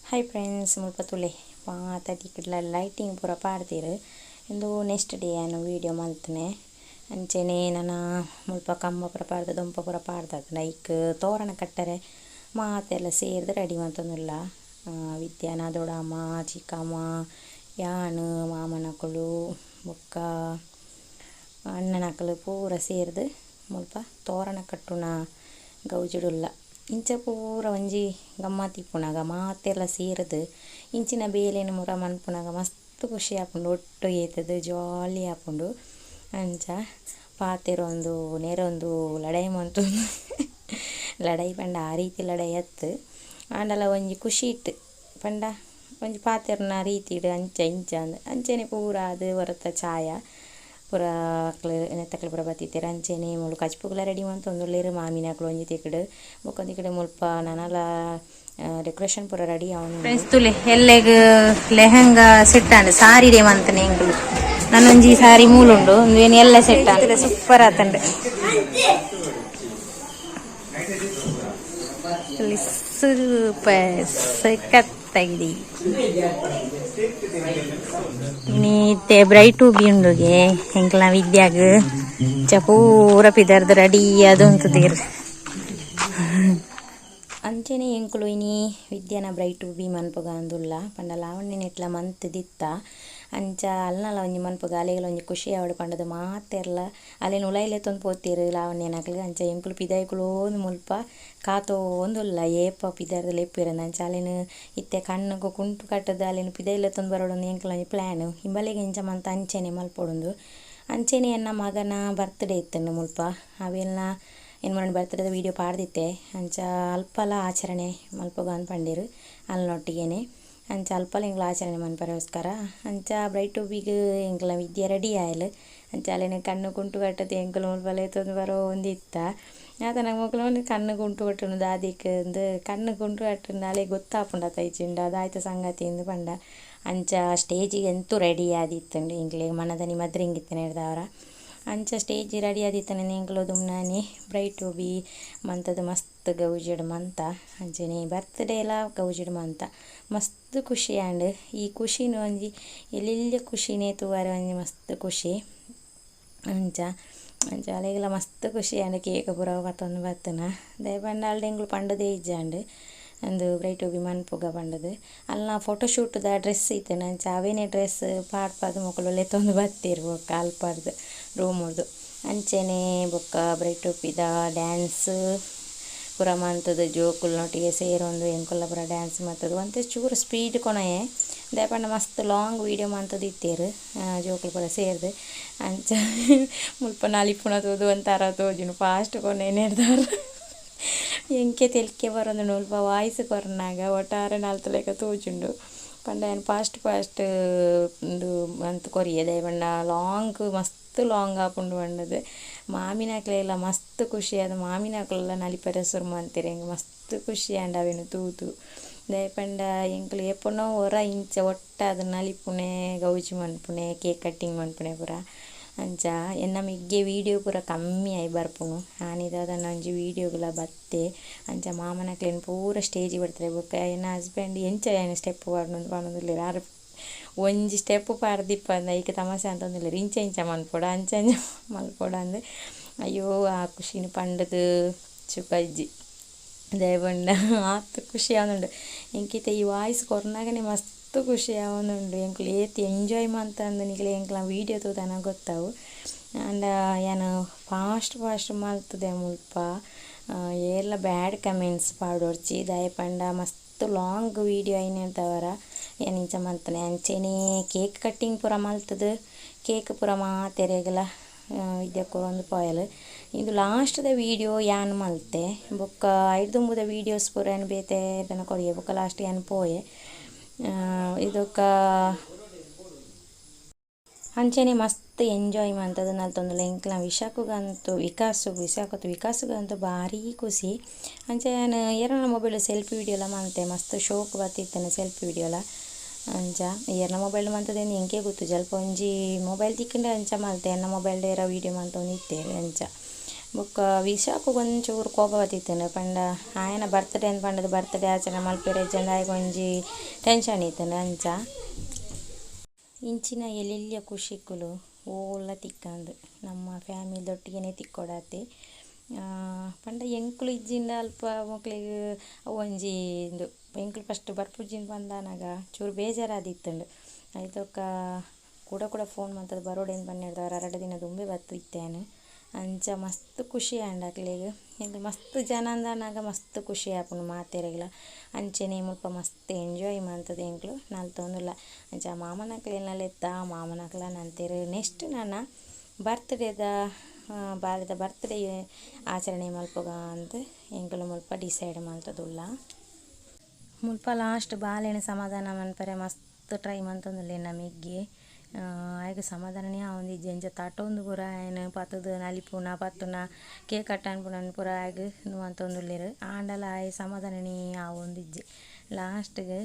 Hi friends ಮುಲ್ಪ ತುಲೆ ಪಾತ ತಿಕ್ಕಡ್ಲ lighting ಪೂರ ಪಾಡ್ದೀರು ಇಂದು next day ನಾನು ವೀಡಿಯೋ ಮಲ್ತನೆ ಅಂಚೆನೆ ನಾನು ಮುಲ್ಪ ಕಂಬ ಪೂರ ಪಾಡ್ದು ದೊಂಪ ಪೂರ ಪಾಡ್ದದ ಲೈಕ್ ತೋರಣ ಕಟ್ಟರೆ ಮಾತೆಲ್ಲ ಸೇರಿದು ರೆಡಿ ಮಾಡ್ತಂದಿಲ್ಲ ವಿದ್ಯಾನ ದೊಡಮ್ಮ ಚಿಕ್ಕಮ್ಮ ಯಾನು ಮಾಮನಕಳು ಬೊಕ್ಕ ಅಣ್ಣನಕಲು ಪೂರ ಸೇರಿದು ಮುಲ್ಪ ತೋರಣ ಕಟ್ಟುನ ಗೌಜುಡುಲ್ಲ ಇಂಚ ಪೂರ ಒಂಜಿ ಗಮ್ಮತ್ತಿಪ್ಪುನಾಗ ಮಾತೆಲ್ಲ ಸೇರಿದು ಇಂಚಿನ ಬೇಲೆನ ಮುರ ಮನ್ಪುನಾಗ ಮಸ್ತ್ ಖುಷಿ ಆಪುಂಡು ಒಟ್ಟು ಏತದು ಜಾಲಿ ಆಪುಂಡು ಅಂಚ ಪಾತೆರೊಂದು ನೆರೊಂದು ಲಡಾಯಿ ಮಂತೊಂದು ಲಡಾಯಿ ಪಂಡ ಆ ರೀತಿ ಲಡಾಯಿ ಅತ್ತು ಆಂಡಲ ಒಂಜಿ ಖುಷಿ ಇಟ್ಟು ಪಂಡ ಒಂಜಿ ಪಾತೆರ್ನ ರೀತಿ ಇಡು ಅಂಚ ಇಂಚ ಅಂದ್ ಅಂಚೆನೆ ಪೂರ ಅದು ಹೊರತ ಛಾಯ ಪೂರ ಅಕ್ಲು ನೆತ್ತಕ್ಲು ಪೂರ ಬತ್ತಿತ್ತೆರ್ ಅಂಚೆನೆ ಮುಳು ಕಚ್ಪುಗ್ಲ ರೆಡಿ ಮಂತೊಂದುಲ್ಲೆರ್ ಮಾಮಿನಕ್ಲು ಒಂಜಿ ತಿಕ್ಕುಡು ಬೊಕ್ಕ ತಿಕ್ಕುಡು ಮುಲ್ಪ ನನಲ ಡೆಕೋರೇಷನ್ ಪೂರ ರೆಡಿ ಅವನು ಫ್ರೆಂಡ್ಸ್ ತುಲೆ ಎಲ್ಲೆಗ್ lehenga set and sari day ಮಂತನೆ ಎಂಕ್ಲು ನನ್ನೊಂಜಿ ಸಾರಿ ಮೂಲುಂಡು ಒಂದೇನು ಎಲ್ಲ ಸೆಟ್ ಆಂಡ್ ಸೂಪರ್ ಆತಂಡ್ ಸೂಪರ್ ಸಖತ್ತಾಗಿದೆ ನೀತೆ ಬ್ರೈಟ್ ಹೂಬಿ ಉಂಡುಗೆ ಎಂಕ್ಲ ವಿದ್ಯಾಗ ಪೂರ ಪಿದರ್ದು ರೆಡಿ ಅದುಂತುದೀರ್ ಅಂಚೆನೆ ಎಂಕುಲು ಇನಿ ವಿದ್ಯಾನ ಬ್ರೈಟ್ ಹೂಬಿ ಮನ್ಪುಗ ಅಂದುಲ್ಲ ಪಂಡ ಲಾವಣ್ಯನ ಇಟ್ಲ ಮಂತ್ ದಿತ್ತ ಅಂಚ ಅಲ್ನಲ ಒಂಜಿ ಮನ್ಪುಗ ಅಲೆಗಳ ಒಂಜಿ ಖುಷಿ ಆವಡು ಪಂಡದು ಮಾತೆರ್ಲ ಅಲೆನ ಉಲೈಲೆತ್ತೊಂದು ಪೋತೀರು ಲಾವಣ್ಯನಕ್ಲು ಅಂಚ ಎಂಕುಲು ಪಿದಾಯ್ಕುಲು ಒಂದು ಮುಲ್ಪ ಕಾತೋ ಒಂದುಲ್ಲ ಏಪ ಪಿದಾರ್ದು ಲೆಪ್ಪಿರಂದು ಅಂಚ ಅಲೆನು ಇತ್ತೆ ಕಣ್ಣು ಕುಂಟು ಕಟ್ಟದು ಅಲೆನು ಪಿದಾಯ್ಲೆತ್ತೊಂದು ಬರೋಡೊಂದು ಎಂಕುಲು ಒಂಜಿ ಪ್ಲ್ಯಾನ್ ಹಿಂಬಲೆಗೆ ಎಂಚ ಮಂತ ಅಂಚೆನೆ ಮಲ್ಪೊಡೊಂದು ಅಂಚೆನೆ ಎನ್ನ ಮಗನ ಬರ್ತ್ಡೇ ಇತ್ತಂಡು ಮುಲ್ಪ ಅವೆಲ್ಲ ಏನು ಮಾಡಿ ಬರ್ತ್ಡೇದ ವೀಡಿಯೋ ಪಾಡ್ದಿತ್ತೆ ಅಂಚ ಅಲ್ಪಲ ಆಚರಣೆ ಮಲ್ಪಗ ಅಂದ್ಪಂಡೇರು ಅಲ್ಲೊಟ್ಟಿಗೆನೆ ಅಂಚ ಅಲ್ಪಲ ಎಂಗ್ಲ ಆಚರಣೆ ಮನ್ಪರೋಸ್ಕರ ಅಂಚ ಬ್ರೈಟ್ ಹೂಬಿಗೆ ಎಂಗ್ಲ ವಿದ್ಯೆ ರೆಡಿ ಆಯಲು ಅಂಚ ಅಲ್ಲೇನೆ ಕಣ್ಣು ಕುಂಟು ಕಟ್ಟದು ಎಂಕುಲು ಮುಲ್ಪಲ ಎತ್ತೊಂದು ಬರೋ ಒಂದಿತ್ತ ಆತ ನಂಗೆ ಮಕ್ಕಳು ಒಂದು ಕಣ್ಣು ಕುಂಟು ಕಟ್ಟುನು ದಾದಿಕ್ಕೆ ಒಂದು ಕಣ್ಣು ಕುಂಟು ಕಟ್ಟುಂಡು ಅಲೆ ಗೊತ್ತಾಪುಂಡ ತೈಚಿಂಡು ಅದಾಯ್ತು ಸಂಗತಿ ಎಂದು ಪಂಡ ಅಂಚ ಸ್ಟೇಜಿಗೆ ಎಂತೂ ರೆಡಿ ಆದಿತ್ತಂಡು ಎಂಕ್ಲೆ ಮನದನಿ ಮದ್ರಿಂಗಿತ್ತೇನೆ ಹಿಡ್ದವರ ಅಂಚ ಸ್ಟೇಜ್ ರೆಡಿ ಆದಿತ್ತನೆ ಎಂಕ್ಲು ದುಮ್ನಾನಿ ಬ್ರೈಟ್ ಹೂಬಿ ಮಂತದು ಮಸ್ತ್ ಗೌಜಿಡ್ ಮಂತ ಅಂಚನೆ ಬರ್ತ್ಡೇ ಎಲ್ಲ ಗೌಜಿಡ್ ಮಂತ ಮಸ್ತ್ ಖುಷಿ ಆಂಡ್ ಈ ಖುಷಿನ ಒಂಜಿ ಎಲ್ಲೆಲ್ಲ ಖುಷಿನೇ ತೂವಾರ ಒಂಜಿ ಮಸ್ತ್ ಖುಷಿ ಅಂಚ ಅಂಚ ಅಲೆಗೆಲ್ಲ ಮಸ್ತ್ ಖುಷಿ ಆಂಡ್ ಕೇಕ್ ಪೂರ ಬತ್ತೊಂದು ಬತ್ತನ ದಯಪಂಡ ಅಲ್ಡೆ ಎಂಗ್ಲು ಪಂಡದೇ ಇಜ್ಜಾಂಡ್ ಒಂದು ಬ್ರೈಟ್ ಹೂಬಿ ಮನ್ಪುಗ ಪಂಡದು ಅಲ್ಲ ಫೋಟೋಶೂಟ್ದ ಡ್ರೆಸ್ ಇತ್ತೇನೆ ಅಂಚ ಅವೇನೇ ಡ್ರೆಸ್ ಪಾಡ್ಪಾದು ಮಕ್ಕಳು ಲೆತ್ತೊಂದು ಬತ್ತಿರು ಬೊಕ್ಕ ಅಲ್ಪಾರ್ದು ರೂಮುಡ್ದು ಅಂಚೆನೆ ಬೊಕ್ಕ ಬ್ರೈಟ್ ಹೂಬಿದ ಡ್ಯಾನ್ಸ್ ಪೂರ ಮಂತದ್ದು ಜೋಕುಲ್ನೊಟ್ಟಿಗೆ ಸೇರೊಂದು ಎಂಕುಲ್ಲ ಪೂರ ಡ್ಯಾನ್ಸ್ ಮಂತದ್ದು ಒಂತೆ ಚೂರು ಸ್ಪೀಡ್ ಕೊನೆಯೇ ದಯಪಂಡ ಮಸ್ತ್ ಲಾಂಗ್ ವೀಡಿಯೋ ಮಂತದ್ದು ಇತ್ತೇರು ಜೋಕುಲು ಪೂರ ಸೇರ್ದು ಅಂಚ ಮುಲ್ಪ ನಲಿಪುಣ ತೋದು ಒಂಥರ ತೋಜುನು ಫಾಸ್ಟ್ ಕೊನೆ ನೆಡ್ದವ್ರು ಎಂಕೆ ತೆಲ್ಕೆ ಬರೋದು ಮುಲ್ಪ ವಾಯ್ಸ್ ಕೊರ್ನಾಗ ಒಟ್ಟಾರೆ ನಾಲ್ತಲೆಕ ತೋಜುಂಡು ಪಂಡ ಏನು ಫಾಸ್ಟ್ ಉಂದು ಅಂತ ಕೊರಿಯೆ ದಯಪಂಡ ಲಾಂಗ್ ಮಸ್ತ್ ಲಾಂಗ್ ಆಪುಂಡು ಪಂಡದು ಮಾಮಿನಕ್ಲೆಲ್ಲ ಮಸ್ತ್ ಖುಷಿ ಆದ ಮಾಮಿನಕ್ಲೆಲ್ಲ ನಲಿಪರೆಸುರು ಅಂತೀರಿ ಹೆಂಗೆ ಮಸ್ತ್ ಖುಷಿ ಆಂಡ ಅವೇನು ತೂತು ದಯಪಂಡ ಎಂಕ್ಲು ಏಪುನೋ ಹೊರ ಇಂಚ ಒಟ್ಟಾದ ನಲಿಪುಣೆ ಗೌಜಿ ಮನ್ಪುಣೆ ಕೇಕ್ ಕಟ್ಟಿಂಗ್ ಮನ್ಪುಣೆ ಪೂರ ಅಂಚ ಎನ್ನ ಮಿಗ್ಗೆ ವೀಡಿಯೋ ಪೂರ ಕಮ್ಮಿ ಆಯಿ ಬರ್ಪುನು ಆನಿದಾದ ಒಂಜಿ ವೀಡಿಯೋಗಳ ಬತ್ತೆ ಅಂಚ ಮಾಮನಕ್ಲೇನು ಪೂರ ಸ್ಟೇಜಿಗೆ ಬರ್ತಾರೆ ಬೊಕ್ಕ ಎನ್ನ ಹಸ್ಬೆಂಡ್ ಎಂಚ ಏನು ಸ್ಟೆಪ್ ಪಾಡ್ನೊಂದು ಪಾಡೊಂದುಲ್ಲೆರ್ ಆರು ಒಂಜಿ ಸ್ಟೆಪ್ ಪಾಡ್ದಿಪ್ಪ ಅಂದ ಈಗ ತಮಾಷೆ ಅಂತಂದಿಲ್ಲ ಇಂಚ ಇಂಚ ಮಲ್ಪೊಡ ಅಂಚ ಅಂಚ ಮಲ್ಪೊಡ ಅಂದೆ ಅಯ್ಯೋ ಆ ಖುಷಿನ ಪಂಡದು ಚುಕಜ್ಜಿ ದಯಪಂಡ ಆತು ಖುಷಿ ಆವೊಂದುಂಡು ಎಂಕಿತ ಈ ವಾಯ್ಸ್ ಕೊರ್ನಾಗನೆ ಮಸ್ತ್ ಖುಷಿ ಆವೊಂದುಂಡು ಎಂಕ್ಲು ಏತಿ ಎಂಜಾಯ್ ಮಂತ ಅಂದು ನಿಕ್ಲೆ ಎಂಕ್ಲ ವೀಡಿಯೋ ತೂತನ ಗೊತ್ತಾವು ಆಂಡ ಏನು ಫಾಸ್ಟ್ ಮಲ್ತದೆ ಮುಲ್ಪ ಎಲ್ಲ ಬ್ಯಾಡ್ ಕಮೆಂಟ್ಸ್ ಪಾಡೋರ್ಚಿ ದಯಪಂಡ ಮಸ್ತ್ ಲಾಂಗ್ ವೀಡಿಯೋ ಐನೆಂತವರ ಏನು ಇಂಚ ಮಲ್ತನೆ ಅಂಚೆನೆ ಕೇಕ್ ಕಟ್ಟಿಂಗ್ ಪೂರ ಮಲ್ತದು ಕೇಕ್ ಪೂರ ಮಾತೆರೆಗಲ ಇದಕ್ಕೆ ಒಂದು ಪಾಯಲ್ ಇದು ಲಾಸ್ಟ್ದ ವೀಡಿಯೋ ಯಾನ್ ಮಲ್ತೆ ಬೊಕ್ಕ ಐದು ತುಂಬುದ ವೀಡಿಯೋಸ್ ಪೂರ ಏನು ಬೇತೆ ಇದನ್ನು ಕೊರಿಯೆ ಬೊಕ್ಕ ಲಾಸ್ಟ್ ಏನು ಪೋಯೆ ಇದಕ್ಕ ಅಂಚೆನೆ ಮಸ್ತ್ ಎಂಜಾಯ್ ಮಂತದ್ದು ನಲ್ತೊಂದುಲ್ಲ ಎಂಕ್ಲ ವಿಕಾಸುಗಂತೂ ಭಾರಿ ಖುಷಿ ಅಂಚೆ ನಾನು ಎರನ ಮೊಬೈಲ್ ಸೆಲ್ಫಿ ವೀಡಿಯೋಲ ಮಂತೆ ಮಸ್ತ್ ಶೋಕ್ ಬತ್ತಿತ್ತೇನೆ ಸೆಲ್ಫಿ ವೀಡಿಯೋಲ ಅಂಚ ಎರನ ಮೊಬೈಲ್ ಮಂತದೇನು ಎಂಕೆ ಗೊತ್ತು ಸ್ವಲ್ಪ ಒಂಜಿ ಮೊಬೈಲ್ ತಿಕ್ಕಂಡೆ ಅಂಚ ಮಲ್ತೆ ಎನ್ನ ಮೊಬೈಲ್ ಡೇರ ವೀಡಿಯೋ ಮಂತ ಒಂದು ಇತ್ತೇರಿ ಅಂಚ ಬೊಕ್ಕ ವಿಶಾಖ ಒಂಚೂರು ಕೋಪ ಬತ್ತಿತ್ತೇನೆ ಪಂಡ ಆಯನ ಬರ್ತ್ಡೇ ಅಂತ ಪಂಡದು ಬರ್ತ್ಡೇ ಆಚರಣೆ ಮಲ್ಪೆರೆ ಜನ ಆಯ್ಕೆ ಒಂಜಿ ಟೆನ್ಷನ್ ಇತ್ತೇನೆ ಅಂಚ ಇಂಚಿನ ಎಲ್ಲೆಲ್ಲಿಯ ಖುಷಿಕ್ಕುಲು ಓಲ್ಲ ತಿಕ್ಕಂದು ನಮ್ಮ ಫ್ಯಾಮಿಲಿದೊಟ್ಟಿಗೆ ತಿಕ್ಕೊಡತ್ತೆ ಪಂಡ ಎಂಕ್ಲು ಇಜ್ಜಿಂದ ಅಲ್ಪ ಮಕ್ಳಿಗೆ ಒಂಜಿ ಇದು ಎಂಕ್ಲು ಫಸ್ಟ್ ಬರ್ಪುಜ್ಜಿಂದ ಬಂದಾನಾಗ ಚೂರು ಬೇಜಾರಾದಿತ್ತಂಡು ಆಯ್ತೊಕ್ಕ ಕೂಡ ಫೋನ್ ಮಾಡ್ತದೆ ಬರೋಡೇನು ಬನ್ನಿಡ್ದವ್ರು 2 ದಿನ ದುಂಬೆ ಬತ್ತು ಇತ್ತೇನು ಅಂಚ ಮಸ್ತ್ ಖುಷಿ ಆಂಡ್ ಅಕ್ಲೆಗ್ ಎಂಕ್ಲು ಮಸ್ತ್ ಜನ ಅಂದನಾಗ ಮಸ್ತ್ ಖುಷಿ ಆಪುಂಡು ಮಾತೆರೆಗ್ಲ ಅಂಚೆನೆ ಮುಲ್ಪ ಮಸ್ತ್ ಎಂಜಾಯ್ ಮಾಡ್ತದೆ ಎಂಕ್ಲು ನಲ್ತೊಂದುಲ್ಲ ಅಂಚ ಮಾಮನಕ್ಲೆಲ್ಲ ಎತ್ತ ಮಾಮನಕ್ಲ ನಂತೇರು ನೆಕ್ಸ್ಟ್ ನನ್ನ ಬರ್ತ್ಡೇದ ಬಾಲ್ಯದ ಬರ್ತ್ಡೇ ಆಚರಣೆ ಮಲ್ಪಗ ಅಂತ ಎಂಕ್ಲು ಮುಲ್ಪ ಡಿಸೈಡ್ ಮಾಡ್ತದುಲ್ಲ ಮುಲ್ಪ ಲಾಸ್ಟ್ ಬಾಲೆನ ಸಮಾಧಾನ ಮನ್ಪರೆ ಮಸ್ತ್ ಟ್ರೈ ಮಂತೊಂದುಲ್ಲೆ ನಮಿಗೆ ಆಯ್ಕೆ ಸಮಾಧಾನನೇ ಆವೊಂದಿಜ್ಜೆ ಎಂಚ ತಟೊಂದು ಪೂರ ಏನು ಪತ್ತದು ನಲಿಪುನ ಪತ್ತುನ ಕೇಕ್ ಕಟ್ಟನ್ ಪುನ ಪೂರ ಆಯ್ಕೆ ಅಂತೊಂದುಲ್ಲೆರು ಆಂಡಲ ಆಯ್ ಸಮಾಧಾನನೇ ಆವೊಂದಿಜ್ಜೆ ಲಾಸ್ಟ್ಗೆ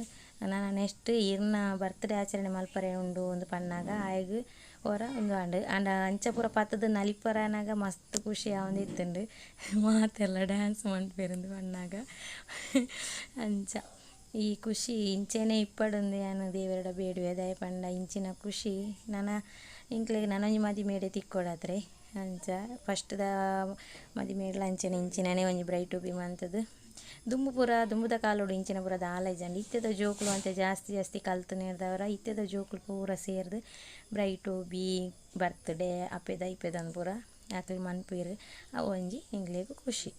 ನಾನು ನೆಕ್ಸ್ಟ್ ಇರ್ನ ಬರ್ತ್ಡೇ ಆಚರಣೆ ಮಲ್ಪರೆ ಉಂಡು ಒಂದು ಪನ್ನಾಗ ಆಯ್ಗೆ ಹೊರ ಒಂದು ಆಂಡ ಅಂಚ ಪೂರ ಪತ್ತದು ನಲಿಪರನಾಗ ಮಸ್ತ್ ಖುಷಿ ಆವೊಂದಿತ್ತುಂಡು ಮಾತೆಲ್ಲ ಡ್ಯಾನ್ಸ್ ಮನ್ಪೇರಂದು ಪನ್ನಾಗ ಅಂಚ ಈ ಖುಷಿ ಇಂಚೆನೆ ಇಪ್ಪಡುಂದು ನಾನು ದೇವರಡ ಬೇಡುವೆ ದಯ ಪಂಡ ಇಂಚಿನ ಖುಷಿ ಇಂಕ್ಲೆಗ್ ನನೊಂಜಿ ಮದಿಮೇಡೆ ತಿಕ್ಕೊಡತ್ರೆ ಅಂಚ ಫಸ್ಟ್ದ ಮದಿಮೇಡ್ಲ ಅಂಚೆನೆ ಇಂಚಿನನೇ ಒಂಜಿ ಬ್ರೈಟ್ ಟು ಮಂತದ್ದು ದುಂಬುದ ಕಾಲೋಡು ಇಂಚಿನ ಪೂರ ದಾಲೈಜಂಡು ಇತ್ತೆದ ಜೋಕುಲು ಅಂತ ಜಾಸ್ತಿ ಕಲ್ತು ನೇರ್ದವರ ಇತ್ತೆದ ಜೋಕುಲು ಪೂರ ಸೇರ್ದು ಬ್ರೈಟ್ ಟು ಬಿ ಬರ್ತ್ಡೇ ಇಪ್ಪೆದಂದು ಪೂರ ಆಕಲಿ ಮನ್ಪೇರು ಅವು ಒಂಜಿ ಇಂಗ್ಲೆಗ್ ಖುಷಿ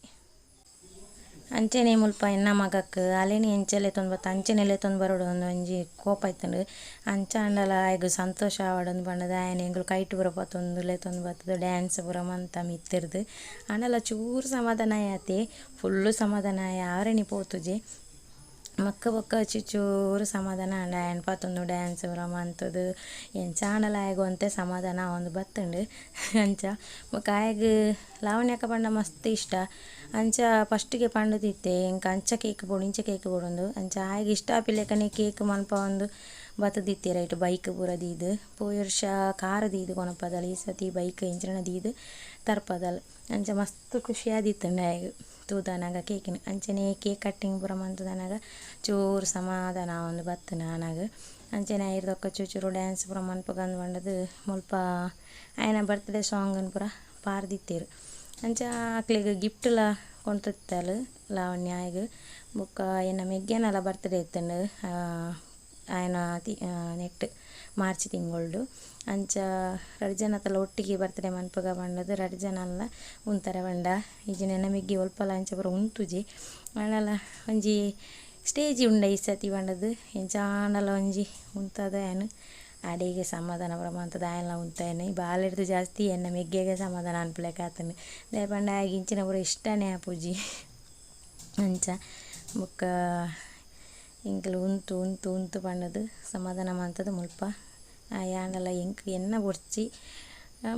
ಅಂಚೆನೆ ಮುಲ್ಪ ಎನ್ನ ಮಗಕ್ಕೆ ಅಲೆನಿ ಎಂಚೆಲೆ ತೊಂದು ಅಂಚೆನೆಲೆ ತೊಂದು ಬರೋಡು ಒಂಜಿ ಕೋಪ ಇತ್ತಂಡು ಅಂಚ ಅಂಡಲ ಆಯ್ಗು ಸಂತೋಷ ಆವಡೊಂದು ಪಂಡದ ಆಯನ ಎಂಗ್ಲು ಕೈಟ್ ಪೂರ ಪತ್ತೊಂದುಲೆ ತೊಂದು ಬರ್ತದೆ ಡ್ಯಾನ್ಸ್ ಪೂರ ಮಂತ ಮಿತ್ತಿರ್ದು ಅಂಡಲ ಚೂರು ಸಮಾಧಾನ ಆಯತೆ ಫುಲ್ಲು ಸಮಾಧಾನ ಆಯ ಆರೆನಿ ಪೋತುಜೆ ಮಕ್ಕ ಬೊಕ್ಕ ಚೂರು ಸಮಾಧಾನ ಆಂಡ ಆಯನ ಪತ್ತೊಂದು ಡ್ಯಾನ್ಸ್ ಪೂರ ಮಂತದು ಎಂಚ ಆಂಡಲ ಆಯ್ಗೊಂತೆ ಸಮಾಧಾನ ಒಂದು ಬತ್ತುಂಡು ಅಂಚ ಬೊಕ್ಕ ಆಯ್ಗೆ ಲಾವಣ್ಯಕ್ಕ ಪಂಡ ಮಸ್ತ್ ಇಷ್ಟ ಅಂಚ ಫಸ್ಟಿಗೆ ಪಂಡದಿತ್ತೆ ಇಂಕ ಅಂಚ ಕೇಕ್ ಬೋಡು ಇಂಚ ಕೇಕ್ ಬೋಡೊಂದು ಅಂಚ ಆಯ್ಗೆ ಇಷ್ಟ ಆಪಿಲ್ಲಕನೆ ಕೇಕ್ ಮನ್ಪ ಒಂದು ಬತ್ತದಿತ್ತೆ ರೈಟ್ ಬೈಕ್ ಪೂರ ದೀದು ಪೋಯಿ ವರ್ಷ ಕಾರ್ ದೀದು ಕೊನಪದಲ್ ಈ ಸತಿ ಬೈಕ್ ಇಂಚಿನ ದೀದು ತರ್ಪದಲ್ ಅಂಚ ಮಸ್ತ್ ಖುಷಿ ಆದಿತ್ತಂಡು ಆಯ್ಗೆ ತೂದನಾಗ ಕೇಕಿನ ಅಂಚನೆ ಕೇಕ್ ಕಟ್ಟಿಂಗ್ ಪೂರ ಮಂತದನಾಗ ಚೂರು ಸಮಾಧಾನ ಒಂದು ಬತ್ತು ನಾನಾಗ ಅಂಚನೆ ಐರ್ದೊಕ್ಕ ಚೂರು ಡ್ಯಾನ್ಸ್ ಪೂರ ಮನ್ಪಗಂದು ಬಂಡದು ಮುಲ್ಪ ಆಯನ ಬರ್ತ್ಡೇ ಸಾಂಗನ್ನು ಪೂರ ಪಾರ್ದಿತ್ತೇರು ಅಂಚ ಆಕ್ಲೆಗ್ ಗಿಫ್ಟ್ಲ ಕೊಂಡ್ತಿತ್ತಲು ಲಾವಣ್ಯ ಆಯ್ಗೆ ಬೊಕ್ಕ ಎನ್ನ ಮೆಗ್ಗೆನಲ ಬರ್ತ್ಡೇ ಇತ್ತಂಡು ಆಯನ ನೆಕ್ಟ್ ಮಾರ್ಚ್ ತಿಂಗೊಳ್ಡು ಅಂಚ 2 ಜನತಲ ಒಟ್ಟಿಗೆ ಬರ್ತ್ಡೇ ಮನ್ಪಗ ಬಂಡದು 2 ಜನ ಅಲ್ಲ ಉಂತಾರೆ ಬಂಡ ಈಜಿ ನೆನ ಮಿಗ್ಗಿ ಒಲ್ಪಲ ಅಂಚ ಪೂರ ಉಂತುಜಿ ಅಣ್ಣಲ ಒಂಜಿ ಸ್ಟೇಜ್ ಉಂಡ ಈ ಸತಿ ಬಂಡದು ಎಂಚ ಆಂಡಲ ಒಂಜಿ ಉಂತದ ಏನು ಅಡಿಗೆ ಸಮಾಧಾನ ಪೂರ ಮಂತದ ಆಯನ ಉಂತಾಯನೆ ಬಾಲೆಡ್ದು ಜಾಸ್ತಿ ಎನ್ನ ಮೆಗ್ಗೆಗೆ ಸಮಾಧಾನ ಅನ್ಪಲೆಕ್ ಆತನು ದೇ ಪಂಡ ಆಗಿ ಇಂಚಿನ ಪೂರ ಇಷ್ಟನೇ ಆಪುಜಿ ಅಂಚ ಬೊಕ್ಕ ಇಂಕಲು ಉಂತು ಪಂಡದು ಸಮಾಧಾನ ಮಂತದ ಮುಲ್ಪ ಆಂಡಲ ಎನ್ನ ಬೊಡ್ಚಿ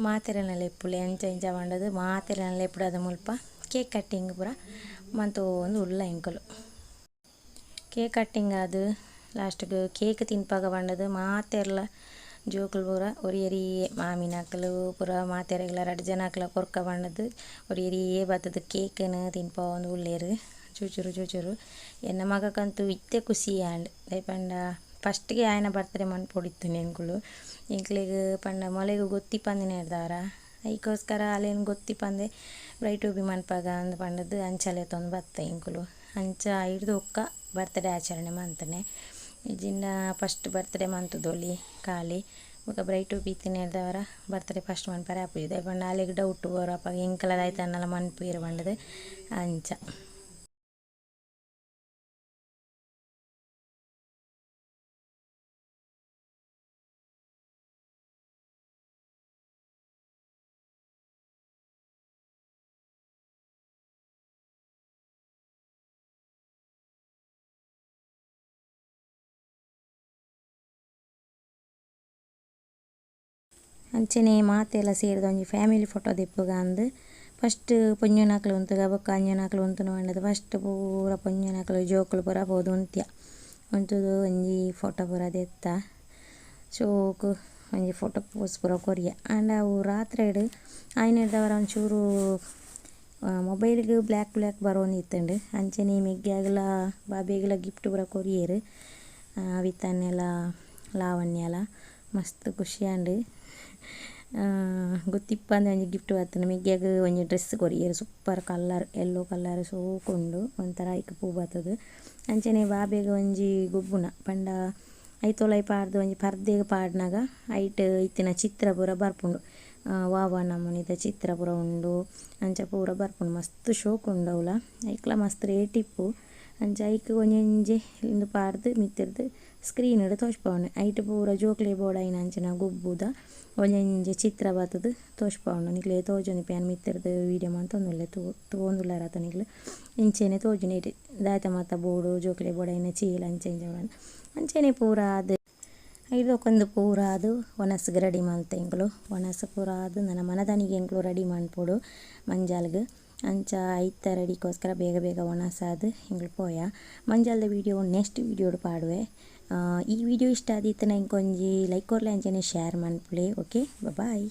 ಮಾತೆರೆನಲ್ಲ ಎಪ್ಪುಲೆ ಎಂಚ ಪಂಡದು ಮಾತೆರೆನಲ್ಲ ಎಪ್ಪುಡದ ಮುಲ್ಪ ಕೇಕ್ ಕಟ್ಟಿಂಗ್ ಪೂರ ಮಂತೊಂದು ಉಲ್ಲ ಎಂಕಲು ಕೇಕ್ ಕಟ್ಟಿಂಗ್ ಆದು ಲಾಸ್ಟ್ಗೆ ಕೇಕ್ ತಿನ್ಪಾಗ ಪಂಡದು ಮಾತೆರ್ಲ ಜೋಕುಲು ಪೂರ ಒರಿಯರಿಯೇ ಮಾಮಿನಕ್ಲು ಪೂರ ಮಾತೆರೆಗ್ಲ 2 ಜನಕ್ಲ ಕೊರ್ಕ ಪಂಡದು ಒರಿಯರಿಯೇ ಬತ್ತದ ಕೇಕನ್ನು ತಿನ್ಪ ಒಂದು ಉಳ್ಳೇರು ಚೂಚೂರು ಎನ್ನ ಮಗಕ್ಕಂತೂ ಇತ್ತೆ ಖುಷಿ ಆಂಡ್ ಪಂಡ ಫಸ್ಟ್ಗೆ ಆಯನ ಬರ್ತ್ಡೇ ಮನ್ಪೊಡಿತ್ತು ನೆನ್ಕುಲು ಇಂಕ್ಲೆಗ್ ಪಂಡ ಮೊಲೆಗ್ ಗೊತ್ತಿಪ್ಪಂದಿನ ಇರ್ದವರ ಅದಕ್ಕೋಸ್ಕರ ಅಲ್ಲೇನು ಗೊತ್ತಿಪ್ಪಂದೆ ಬ್ರೈಟ್ ಟು ಬಿ ಮನ್ಪಗ ಅಂದ್ ಪಂಡದು ಅಂಚಲೆ ತೊಂದು ಬತ್ತ ಇಂಕುಲು ಅಂಚ ಹಿಡ್ದು ಒಕ್ಕ ಬರ್ತ್ಡೇ ಆಚರಣೆ ಮಂತನೆ ಇಜಿಂದ ಫಸ್ಟ್ ಬರ್ತ್ಡೇ ಮಂತುದೊಲಿ ಖಾಲಿ ಬೊಕ ಬ್ರೈಟ್ ಟು ಬಿ ತಿನ್ನಿರ್ದವರ ಬರ್ತ್ಡೇ ಫಸ್ಟ್ ಮನ್ಪರೆ ಆಪುಜಿದೆ ಪಂಡ ಅಲ್ಲಿಗೆ ಡೌಟ್ ಬರೋಪ್ಪ ಇಂಕಲದ ಆಯ್ತನ್ನಲ್ಲ ಮನ್ಪುಯಿರು ಪಂಡದು ಅಂಚ ಅಂಚನೆ ಮಾತೆಲ್ಲ ಸೇರಿದ ಒಂಜಿ ಫ್ಯಾಮಿಲಿ ಫೋಟೋ ದೆಪ್ಪುಗ ಅಂದು ಫಸ್ಟ್ ಪೊಂಜೊನಕ್ಲು ಉಂತುಗ ಬೊಕ್ಕ ಅಂಜೊನಕ್ಲು ಉಂತುನ ಪಂಡದು ಫಸ್ಟ್ ಪೂರ ಪೊಂಜೊನಕ್ಲು ಜೋಕುಲು ಪೂರ ಬೋದು ಉಂತ್ಯ ಉಂತುದು ಒಂಜಿ ಫೋಟೋ ಪೂರ ದೆತ್ತ ಶೋಕು ಒಂಜಿ ಫೋಟೋ ಪೋಸ್ ಪೂರ ಕೊರಿಯ ಆಂಡ ಅವು ರಾತ್ರಿಡ್ ಆಯ್ನೆಡ್ದವರ ಒಂಚೂರು ಮೊಬೈಲ್ಗೆ ಬ್ಲ್ಯಾಕ್ ಬರೋಂದಿತ್ತಂಡು ಅಂಚನೆ ಮೆಗ್ಗ್ಯಾಗಲ ಬಾಬೆಗಲ ಗಿಫ್ಟ್ ಪೂರ ಕೊರಿಯರ್ ಅವಿತನ್ನೆಲ್ಲ ಲಾವಣ್ಯಲ ಮಸ್ತ್ ಖುಷಿಯಾಂಡು ಗೊತ್ತಿಪ್ಪಂದೆ ಒಂಜಿ ಗಿಫ್ಟ್ ಬರ್ತುಂಡು ಮೆಗ್ಗ್ಯಾಗ ಒಂಜಿ dress courier super colour yellow colour ಸೋಕುಂಡು ಒಂಥರ ಐಕ್ ಪೂ ಬರ್ತದೆ ಅಂಚನೆ ಬಾಬೆಗ್ ಒಂಜಿ ಗೊಬ್ಬುನ ಪಂಡ ಐತೊಲೈ ಪಾಡ್ದು ಒಂಜಿ ಪರ್ದೆಗ್ ಪಾಡ್ನಾಗ ಐಟ್ ಇತ್ತಿನ ಚಿತ್ರ ಪೂರ ಬರ್ಪುಂಡು ವಾವ ನಮೂನಿದ ಚಿತ್ರ ಪೂರ ಉಂಡು ಅಂಚ ಪೂರ ಬರ್ಪುಂಡು ಮಸ್ತ್ ಶೋಕು ಉಂಡು ಅವಲ ಐಕ್ಲ ಮಸ್ತ್ ರೇಟ್ ಇಪ್ಪು ಅಂಚ ಐಕ್ ಒಂಜೊಂಜೆ ಇಂದು ಪಾಡ್ದು ಮಿತ್ತಿರ್ದು ಸ್ಕ್ರೀನ್ ತೋಜ್ಪಾವುಂಡು ಐಟ್ ಪೂರ ಜೋಕ್ಲೆ ಬೋರ್ಡ್ ಐನ ಅಂಚಿನ ಗೊಬ್ಬುದ ಒಂಜೊಂಜೆ ಚಿತ್ರ ಬತ್ತದು ತೋಜ್ಪಾವುಂಡು ನಿಕ್ಲೆ ತೋಜೊಂದು ಪ್ಯಾನ್ ಮಿತ್ತಿರ್ದು ವೀಡಿಯೋ ಮಂತೊಂದುಲ್ಲೆ ತೂವೊಂದುಲ್ಲೆರ್ ಆತ ನಿಕ್ಲು ಇಂಚೆನೆ ತೋಜುನಿ ದಾಯತ ಮಾತ ಬೋರ್ಡು ಜೋಕ್ಲೆ ಬೋರ್ಡ್ ಐನ ಚೀಲ ಅಂಚೆ ಅಂಚೆನೆ ಪೂರ ಅದು ಇದಕ್ಕೊಂದು ಪೂರ ಅದು ಒನಸ್ಗೆ ರೆಡಿ ಮಲ್ತೆ ಎಂಕ್ಲು ಒನಸ್ ಪೂರ ಅದು ನನ್ನ ಮನದನಿಗೆ ಎಂಕ್ಲು ರೆಡಿ ಮನ್ಪೊಡು ಮಂಜಾಲ್ಗೆ ಅಂಚ ಐತ ರೆಡಿಗೋಸ್ಕರ ಬೇಗ ಬೇಗ ಒಣಸಾದು ಹಿಂಗೆ ಪೋಯ ಮಂಜಾಲ್ದ ವೀಡಿಯೋ ನೆಕ್ಸ್ಟ್ ವೀಡಿಯೋಡು ಪಾಡುವೆ ಈ ವಿಡಿಯೋ ಇಷ್ಟ ಆದಿತ್ತು ನಂಗೆ ಒಂಜಿ ಲೈಕ್ ಕೊರ್ಲೆ ಅಂಚನೆ ಶೇರ್ ಮನ್ಪುಲೆ ಓಕೆ ಬಾಯ್.